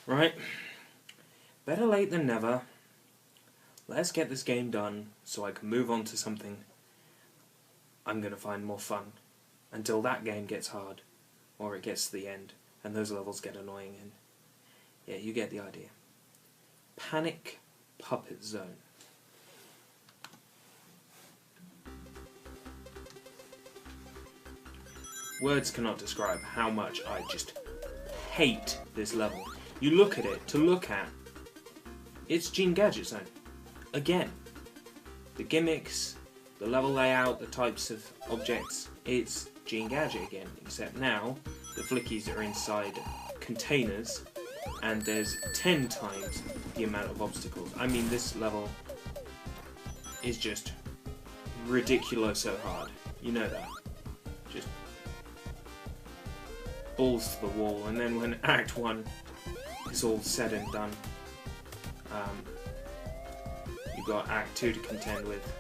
Right, better late than never. Let's get this game done so I can move on to something I'm going to find more fun. Until that game gets hard, or it gets to the end, and those levels get annoying, and yeah, you get the idea. Panic Puppet Zone. Words cannot describe how much I just hate this level. You look at it, to look at, it's Gene Gadget Zone. Again. The gimmicks, the level layout, the types of objects, it's Gene Gadget again, except now the flickies are inside containers and there's 10 times the amount of obstacles. I mean, this level is just ridiculoso hard. You know that. Just balls to the wall, and then when Act 1 is all said and done, you've got Act 2 to contend with,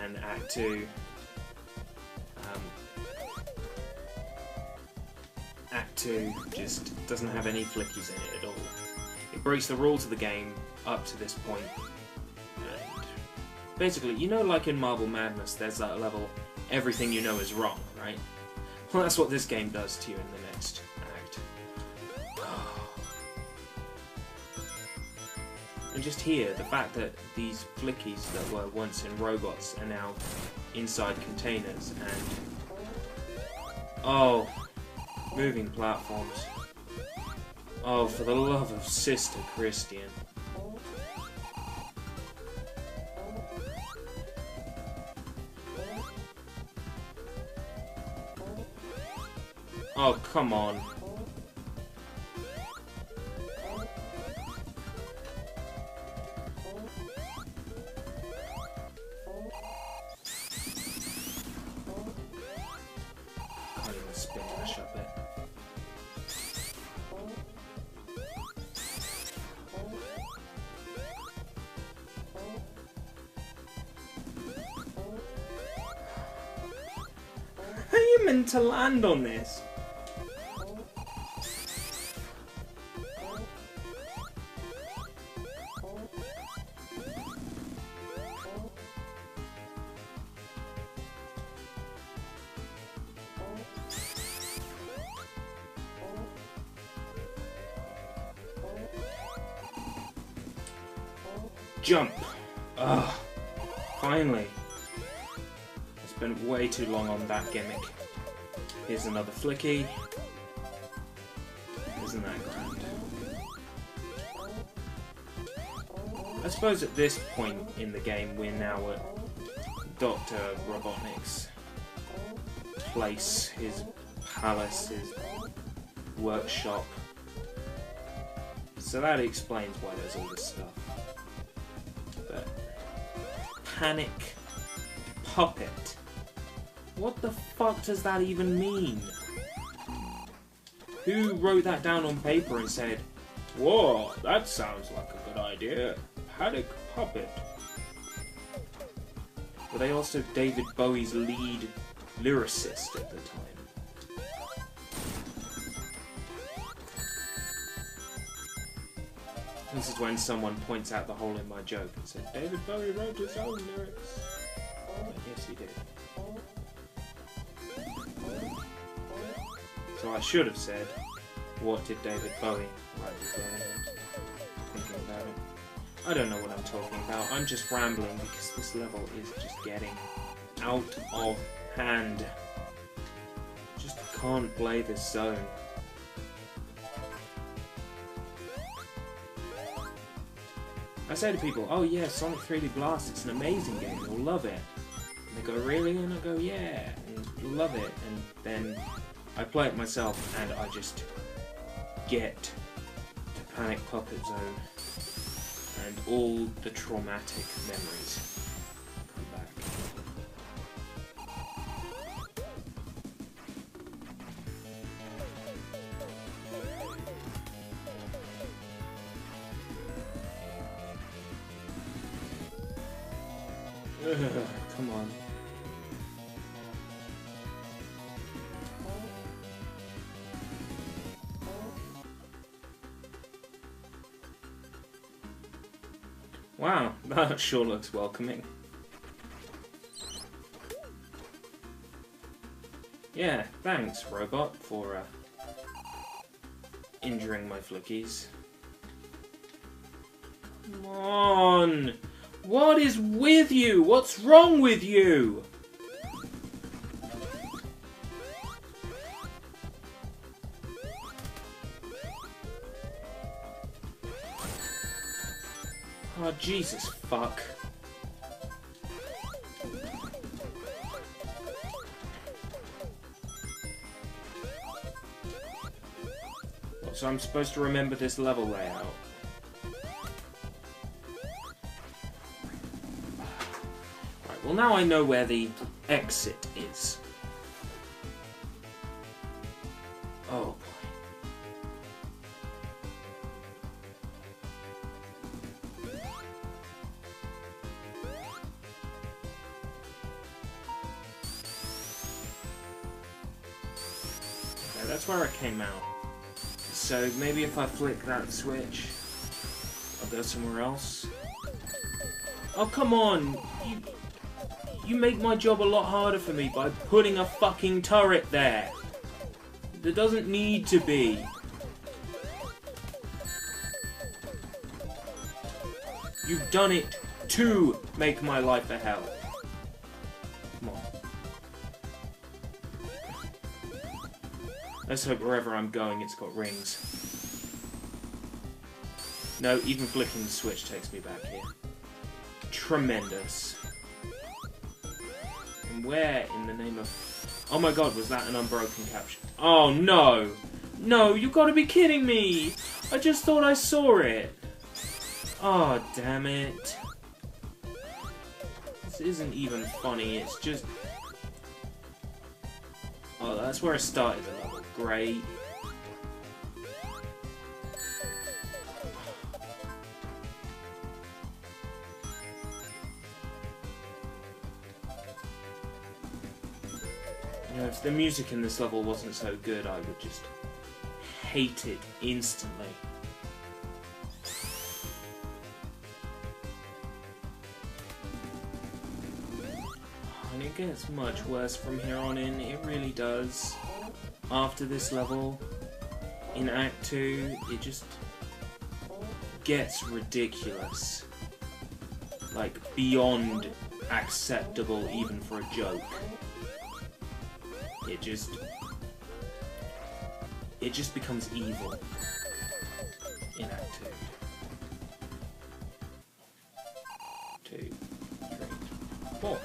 and Act 2 Act 2 just doesn't have any flickies in it at all. It breaks the rules of the game up to this point. And basically, you know, like in Marble Madness, there's that level, everything you know is wrong, right? Well, that's what this game does to you in the next act. And just here, the fact that these flickies that were once in robots are now inside containers, and oh, moving platforms. Oh, for the love of Sister Christian. Oh, come on. Can't even spin dash up it. How are you meant to land on this? Jump! Ugh. Finally. I spent way too long on that gimmick. Here's another flicky. Isn't that grand? I suppose at this point in the game we're now at Dr. Robotnik's place, his palace, his workshop. So that explains why there's all this stuff. But Panic Puppet. What the fuck does that even mean? Who wrote that down on paper and said, "Whoa, that sounds like a good idea. Panic Puppet." Were they also David Bowie's lead lyricist at the time? This is when someone points out the hole in my joke and said, David Bowie wrote his own lyrics. Yes, he did. So I should have said, what did David Bowie write his own lyrics? Thinking about it. I don't know what I'm talking about. I'm just rambling because this level is just getting out of hand. Just can't play this zone. I say to people, oh yeah, Sonic 3D Blast, it's an amazing game, you'll love it. And they go, really? And I go, yeah, and you'll love it. And then I play it myself and I just get to Panic Puppet Zone. And all the traumatic memories come back. Come on. Wow, that sure looks welcoming. Yeah, thanks, robot, for injuring my flickies. Come on! What is with you? What's wrong with you? Oh, Jesus fuck. So I'm supposed to remember this level layout. Right, well now I know where the exit is. Oh boy. Okay, that's where I came out. So maybe if I flick that switch, I'll go somewhere else. Oh, come on! You make my job a lot harder for me by putting a fucking turret there. There doesn't need to be. You've done it to make my life a hell. Come on. Let's hope wherever I'm going it's got rings. No, even flicking the switch takes me back here. Tremendous. And where in the name of... Oh my god, was that an unbroken caption? Oh no! No, you've got to be kidding me! I just thought I saw it! Oh, damn it. This isn't even funny, it's just... Oh, that's where I started the level. Great. You know, if the music in this level wasn't so good, I would just hate it instantly. And it gets much worse from here on in, it really does. After this level, in Act 2, it just gets ridiculous. Like, beyond acceptable even for a joke. It just becomes evil in Act 2. 2, 3, 4.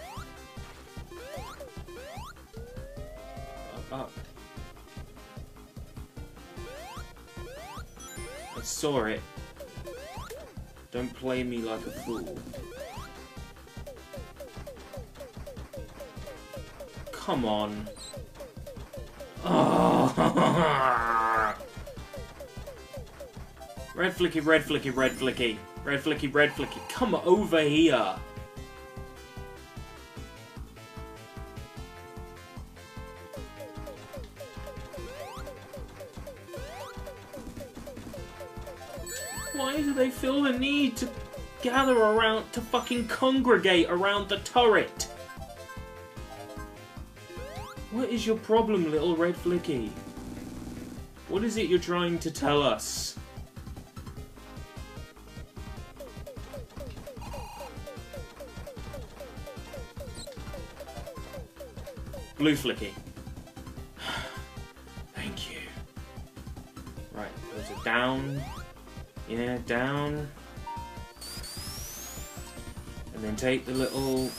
Up. I saw it. Don't play me like a fool. Come on. Oh. Red flicky, red flicky, red flicky. Red flicky, red flicky. Come over here. Why do they feel the need to gather around, to fucking congregate around the turret? What is your problem, little red flicky? What is it you're trying to tell us? Blue flicky. Thank you. Right, those are down. Yeah, down. And then take the little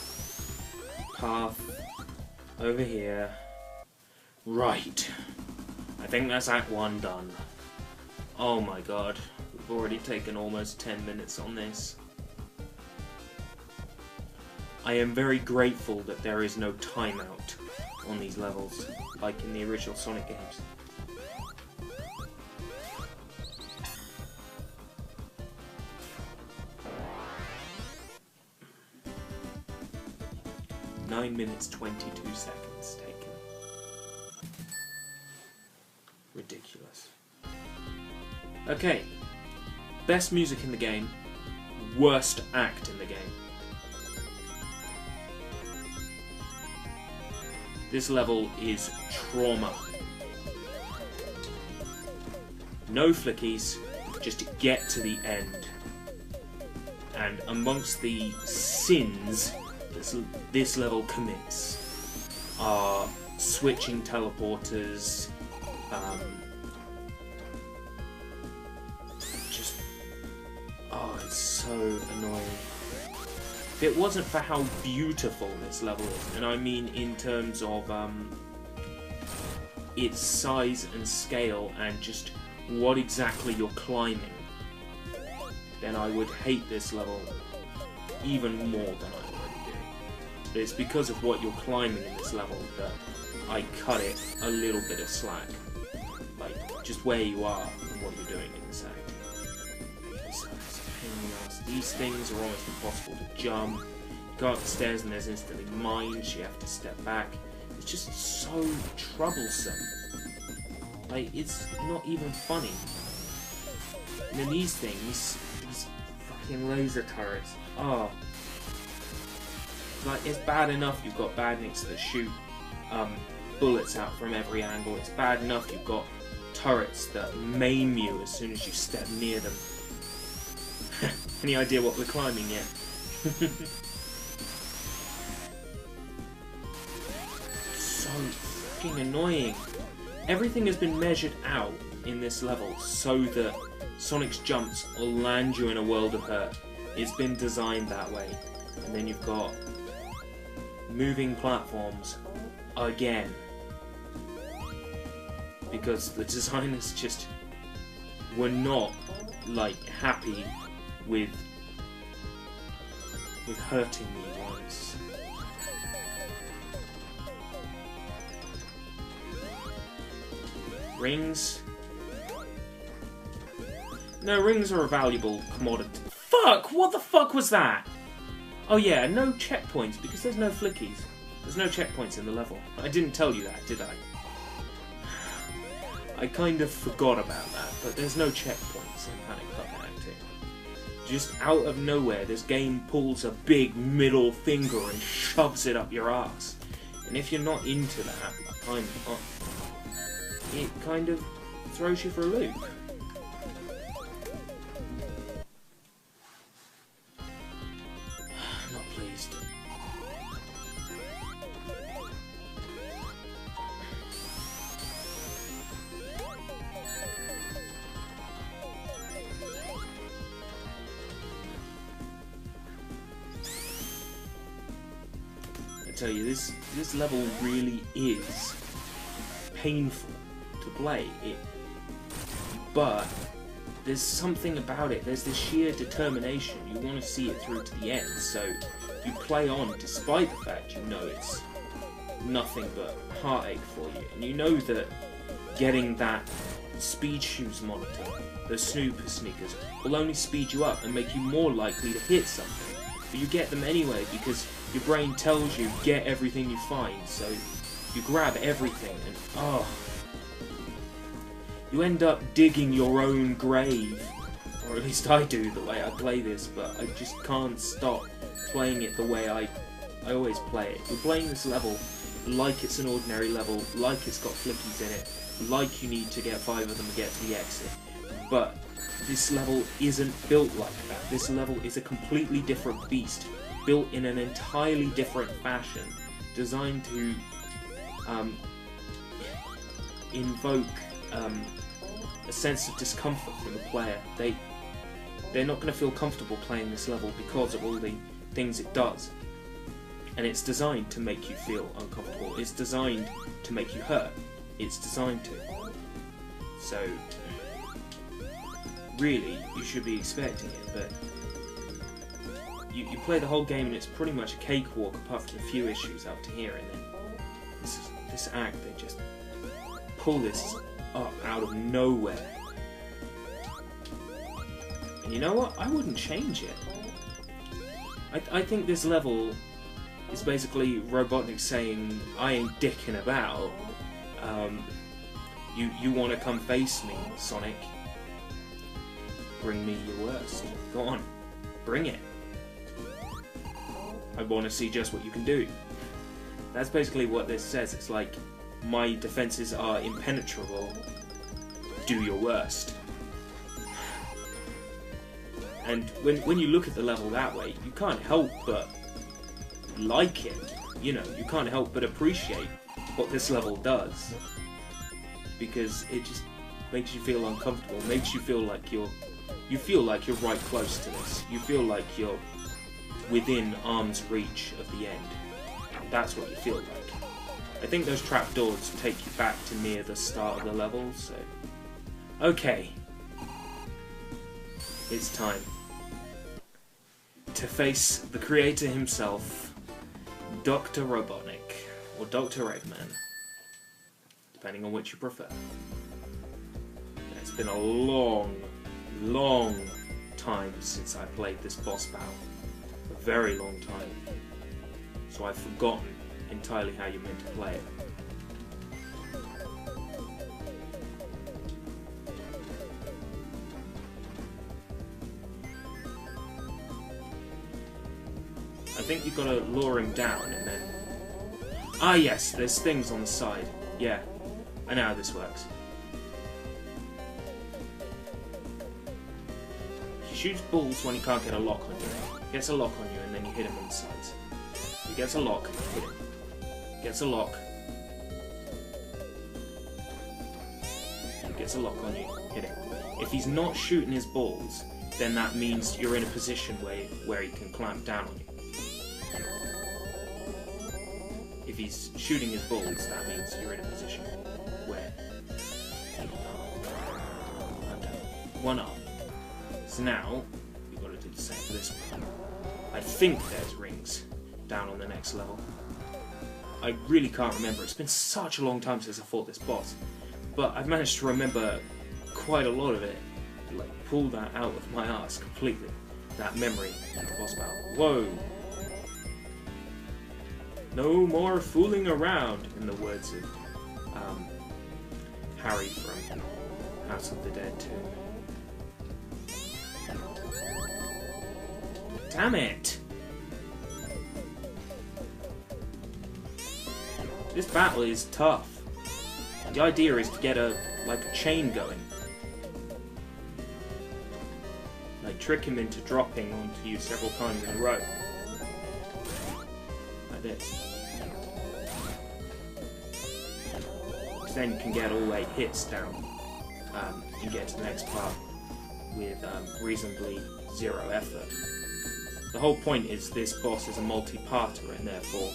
path over here. Right. I think that's Act 1 done. Oh my god. We've already taken almost 10 minutes on this. I am very grateful that there is no timeout on these levels, like in the original Sonic games. Nine minutes 22 seconds taken. Ridiculous. Okay, best music in the game, worst act in the game. This level is trauma. No flickies, just to get to the end. And amongst the sins this level commits are switching teleporters, it's so annoying. If it wasn't for how beautiful this level is, and I mean in terms of its size and scale and just what exactly you're climbing, then I would hate this level even more than I already do. But it's because of what you're climbing in this level that I cut it a little bit of slack. Like, just where you are and what you're doing in this act. So it's a pain in the ass. These things are almost impossible to jump. You go up the stairs and there's instantly mines, you have to step back. It's just so troublesome. Like, it's not even funny. And then these things, these fucking laser turrets, like, it's bad enough you've got badniks that shoot bullets out from every angle. It's bad enough you've got turrets that maim you as soon as you step near them. Any idea what we're climbing yet? So fucking annoying. Everything has been measured out in this level so that Sonic's jumps will land you in a world of hurt. It's been designed that way. And then you've got moving platforms again. Because the designers just were not, like, happy with hurting me once. Rings? No, rings are a valuable commodity. Fuck! What the fuck was that? Oh yeah, no checkpoints, because there's no flickies. There's no checkpoints in the level. I didn't tell you that, did I? I kind of forgot about that, but there's no checkpoints in Panic Puppet Act 2. Just out of nowhere, this game pulls a big middle finger and shoves it up your ass. And if you're not into that, it kind of throws you for a loop. Not pleased. I tell you, this level really is painful to play. But there's something about it. There's this sheer determination. You want to see it through to the end, so you play on despite the fact you know it's nothing but heartache for you, and you know that getting that speed shoes monitor, those snooper sneakers, will only speed you up and make you more likely to hit something. But you get them anyway because your brain tells you get everything you find, so you grab everything and you end up digging your own grave. Or at least I do the way I play this, but I just can't stop playing it the way I always play it. You're playing this level like it's an ordinary level, like it's got flickies in it, like you need to get 5 of them to get to the exit. But this level isn't built like that. This level is a completely different beast, built in an entirely different fashion, designed to invoke a sense of discomfort from the player. They're not going to feel comfortable playing this level because of all the things it does. And it's designed to make you feel uncomfortable. It's designed to make you hurt. It's designed to. So, really, you should be expecting it, but you play the whole game and it's pretty much a cakewalk apart from a few issues up to here, and then this act, they just pull this up out of nowhere. And you know what? I wouldn't change it. I think this level is basically Robotnik saying, I ain't dicking about. You want to come face me, Sonic? Bring me your worst. Go on. bring it. I want to see just what you can do. That's basically what this says. It's like, my defenses are impenetrable. Do your worst. And when you look at the level that way, you can't help but like it. You know, you can't help but appreciate what this level does. Because it just makes you feel uncomfortable, makes you feel like you're right close to this. You feel like you're within arm's reach of the end. That's what you feel like. I think those trapdoors take you back to near the start of the level, so... Okay. It's time to face the creator himself, Dr. Robotnik, or Dr. Eggman, depending on which you prefer. It's been a long, long time since I played this boss battle. A very long time. So I've forgotten entirely how you're meant to play it. I think you've got to lure him down and then... Ah yes, there's things on the side. Yeah, I know how this works. He shoots balls when he can't get a lock on you. He gets a lock on you and then you hit him on the sides. He gets a lock, hit him. Gets a lock. He gets a lock on you, hit him. If he's not shooting his balls, then that means you're in a position where he can clamp down on you. If he's shooting his balls, that means you're in a position where... One up. So now, we've got to do the same for this one. I think there's rings down on the next level. I really can't remember. It's been such a long time since I fought this boss. But I've managed to remember quite a lot of it. Like, pull that out of my ass completely. That memory of the boss battle. Whoa! No more fooling around, in the words of Harry from House of the Dead 2. Damn it! This battle is tough. The idea is to get a chain going. Like, trick him into dropping onto you several times in a row. Like this. Because then you can get all 8 hits down and get to the next part with reasonably 0 effort. The whole point is this boss is a multi-parter and therefore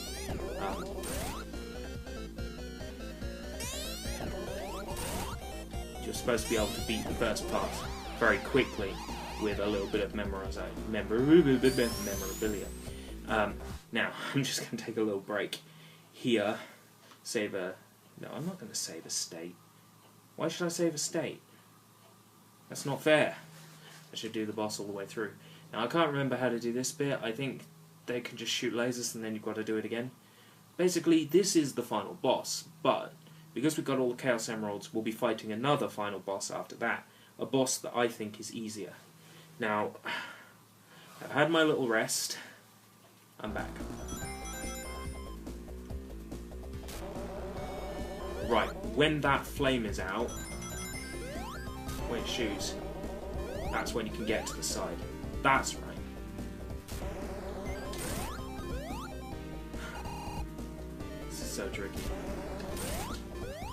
you're supposed to be able to beat the first part very quickly with a little bit of memorabilia. Now, I'm just going to take a little break here. Save a... No, I'm not going to save a state. Why should I save a state? That's not fair. I should do the boss all the way through. Now, I can't remember how to do this bit. I think they can just shoot lasers and then you've got to do it again. Basically, this is the final boss, but because we've got all the Chaos Emeralds, we'll be fighting another final boss after that. A boss that I think is easier. Now, I've had my little rest. I'm back. Right, when that flame is out, when it shoots, that's when you can get to the side. That's right. This is so tricky.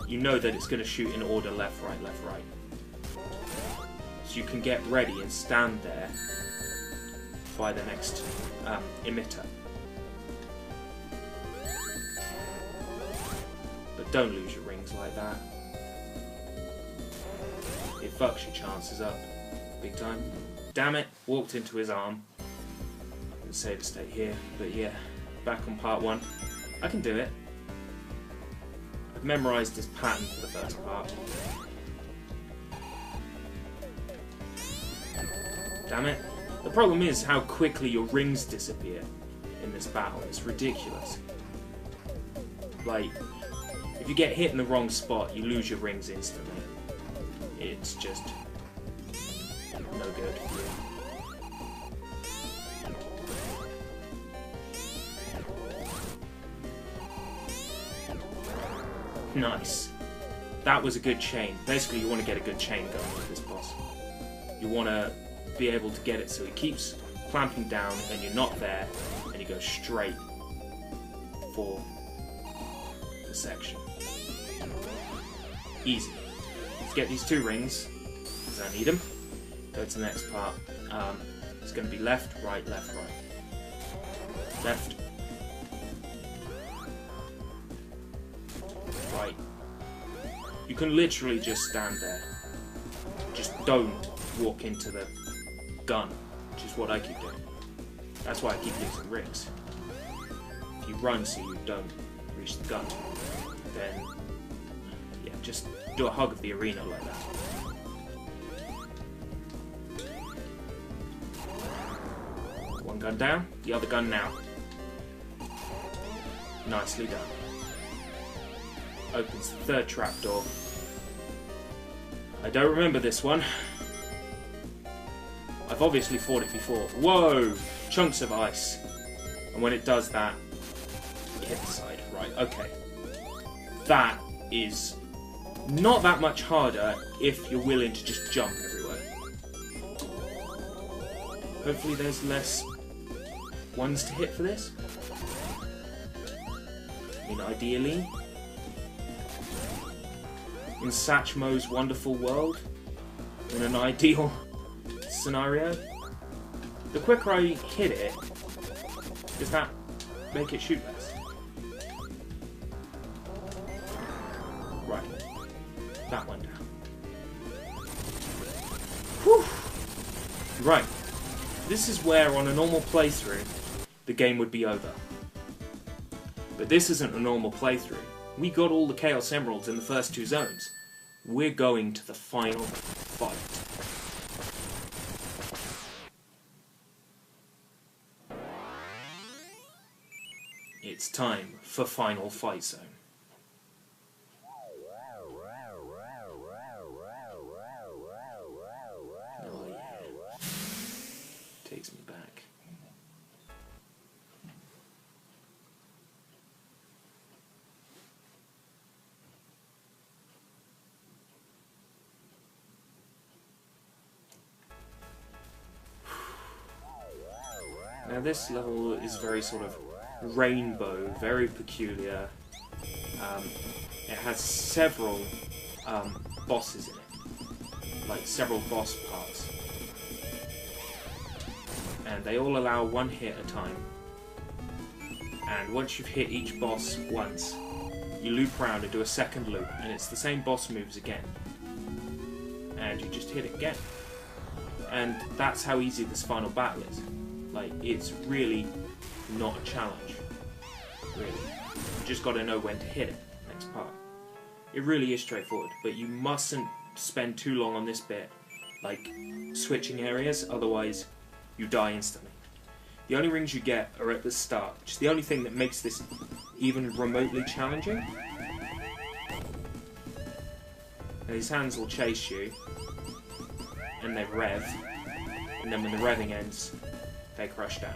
You know that it's going to shoot in order left, right, left, right. So you can get ready and stand there by the next emitter. But don't lose your rings like that. It fucks your chances up big time. Damn it, walked into his arm. I'm going to save a state here, but yeah, back on part 1. I can do it. I've memorised this pattern for the first part. Damn it. The problem is how quickly your rings disappear in this battle. It's ridiculous. Like, if you get hit in the wrong spot, you lose your rings instantly. It's just no good for you. Nice. That was a good chain. Basically, you want to get a good chain going with this boss. You want to be able to get it so it keeps clamping down and you're not there, and you go straight for the section. Easy. Let's get these 2 rings, because I need them. Go to the next part. It's going to be left, right, left, right. Left. Right. You can literally just stand there. Just don't walk into the gun, which is what I keep doing. That's why I keep using rings. If you run so you don't reach the gun, then yeah, just do a hug of the arena like that. One gun down, the other gun now. Nicely done. Opens the 3rd trapdoor. I don't remember this one. I've obviously fought it before. Whoa! Chunks of ice. And when it does that, you hit the side. Right, okay. That is not that much harder if you're willing to just jump everywhere. Hopefully there's less ones to hit for this. I mean, ideally, in Satchmo's wonderful world, in an ideal scenario, the quicker I hit it, does that make it shoot less? Right. That one down. Whew. Right. This is where, on a normal playthrough, the game would be over. But this isn't a normal playthrough. We got all the Chaos Emeralds in the first 2 zones. We're going to the final fight. It's time for Final Fight Zone. Oh yeah. Takes me back. Now this level is very sort of rainbow, very peculiar. It has several bosses in it, like several boss parts. And they all allow 1 hit at a time. And once you've hit each boss once, you loop around and do a second loop, and it's the same boss moves again. And you just hit it again. And that's how easy this final battle is. Like, it's really not a challenge. Really. You just gotta know when to hit it. Next part. It really is straightforward, but you mustn't spend too long on this bit, like switching areas, otherwise you die instantly. The only rings you get are at the start, which is the only thing that makes this even remotely challenging. And these hands will chase you, and they rev, and then when the revving ends, they crush down.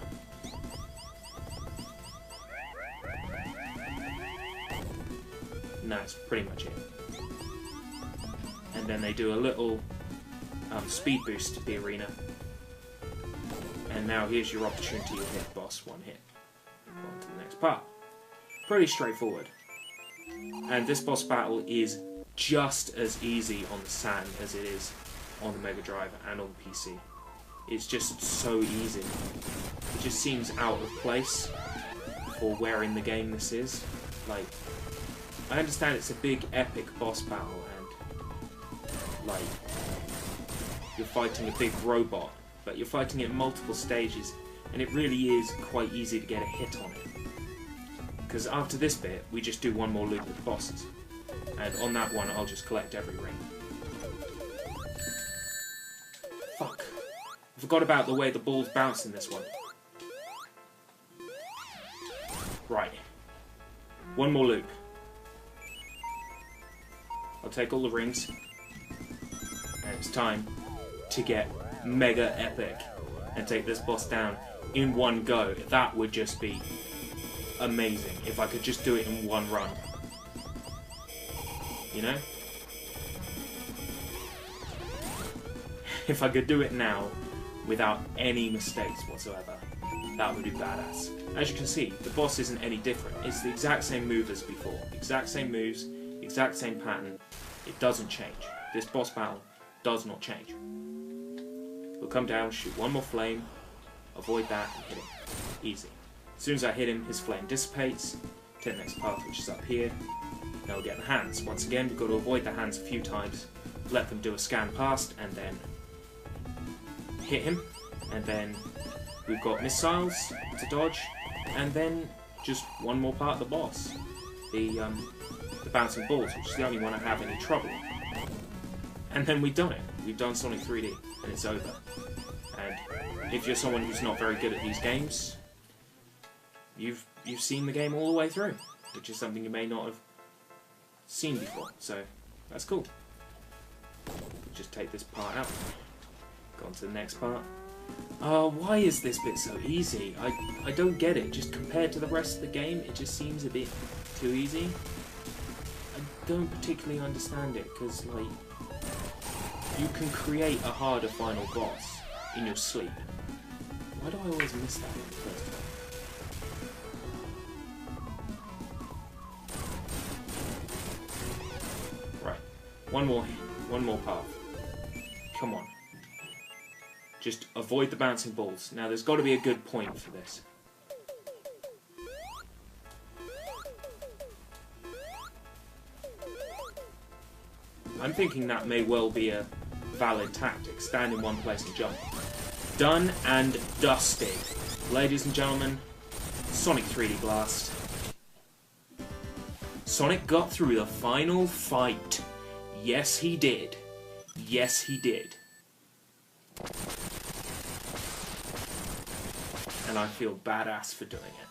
And that's pretty much it. And then they do a little speed boost to the arena. And now here's your opportunity to hit boss 1 hit. On to the next part. Pretty straightforward. And this boss battle is just as easy on the SAN as it is on the Mega Drive and on the PC. It's just so easy. It just seems out of place for where in the game this is. Like, I understand it's a big epic boss battle and like you're fighting a big robot, but you're fighting it in multiple stages, and it really is quite easy to get a hit on it. Because after this bit, we just do 1 more loop with the bosses, and on that one I'll just collect every ring. Fuck. I forgot about the way the balls bounce in this one. Right. 1 more loop. I'll take all the rings, and it's time to get mega epic and take this boss down in 1 go. That would just be amazing if I could just do it in 1 run. You know? If I could do it now, without any mistakes whatsoever, that would be badass. As you can see, the boss isn't any different. It's the exact same move as before. Exact same moves, exact same pattern. It doesn't change. This boss battle does not change. We'll come down, shoot one more flame, avoid that, and hit him. Easy. As soon as I hit him, his flame dissipates. Take the next path, which is up here. Now we'll get the hands. Once again, we've got to avoid the hands a few times, let them do a scan past, and then hit him. And then we've got missiles to dodge, and then just one more part of the boss. The bouncing balls, which is the only one I have any trouble. And then we've done it. We've done Sonic 3D, and it's over. And if you're someone who's not very good at these games, you've seen the game all the way through, which is something you may not have seen before. So that's cool. Just take this part out. Go on to the next part. Why is this bit so easy? I don't get it. Just compared to the rest of the game, it just seems a bit too easy. I don't particularly understand it, because, like, you can create a harder final boss in your sleep. Why do I always miss that in the first time? Right. One more path. Come on. Just avoid the bouncing balls. Now, there's got to be a good point for this. I'm thinking that may well be a valid tactic. Stand in one place and jump. Done and dusted. Ladies and gentlemen, Sonic 3D Blast. Sonic got through the final fight. Yes, he did. Yes, he did. And I feel badass for doing it.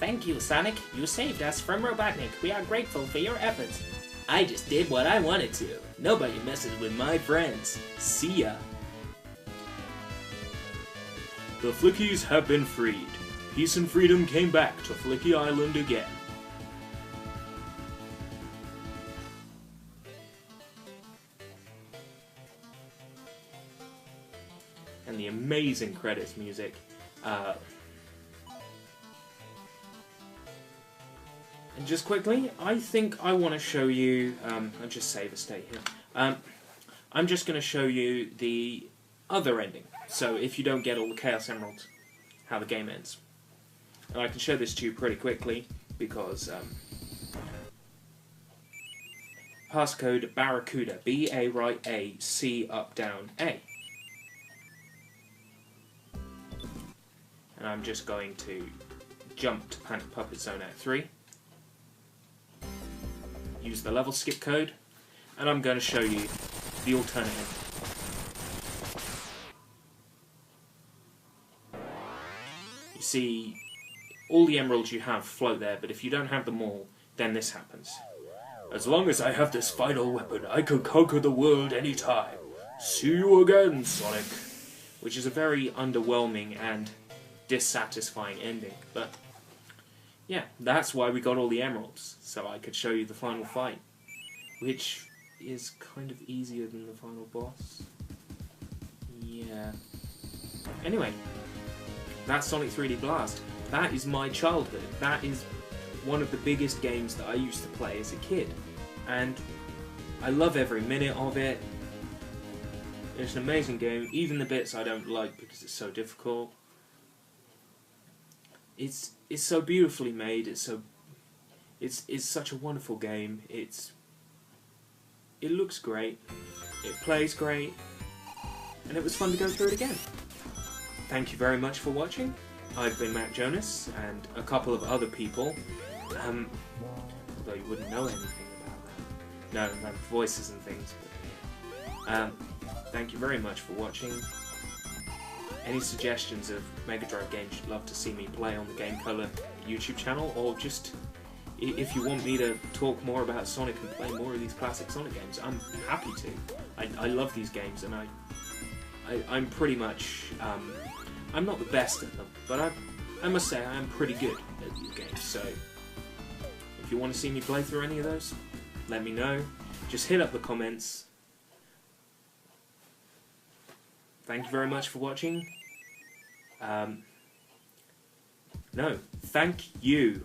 Thank you, Sonic. You saved us from Robotnik. We are grateful for your efforts. I just did what I wanted to. Nobody messes with my friends. See ya. The Flickies have been freed. Peace and freedom came back to Flicky Island again. And the amazing credits music. And just quickly, I think I want to show you, I'll just save a state here. I'm just going to show you the other ending. So if you don't get all the Chaos Emeralds, how the game ends. And I can show this to you pretty quickly, because passcode Barracuda, B-A right A, C up down A. And I'm just going to jump to Panic Puppet Zone Act 3. Use the level skip code, and I'm going to show you the alternative. You see, all the emeralds you have float there, but if you don't have them all, then this happens. As long as I have this final weapon, I can conquer the world anytime. See you again, Sonic. Which is a very underwhelming and dissatisfying ending, but yeah, that's why we got all the emeralds, so I could show you the final fight, which is kind of easier than the final boss. Yeah. Anyway, that's Sonic 3D Blast. That is my childhood. That is one of the biggest games that I used to play as a kid, and I love every minute of it. It's an amazing game, even the bits I don't like because it's so difficult. It's so beautifully made. It's such a wonderful game. It looks great. It plays great, and it was fun to go through it again. Thank you very much for watching. I've been Matt Jonas, and a couple of other people. Although you wouldn't know anything about that. No, like voices and things. But, yeah. Thank you very much for watching. Any suggestions of Mega Drive games you'd love to see me play on the Game Color YouTube channel, or just if you want me to talk more about Sonic and play more of these classic Sonic games, I'm happy to. I love these games, and I'm pretty much, I'm not the best at them, but I must say I am pretty good at these games, so if you want to see me play through any of those, let me know. Just hit up the comments. Thank you very much for watching. No, thank you.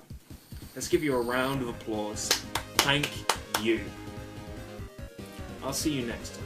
Let's give you a round of applause. Thank you. I'll see you next time.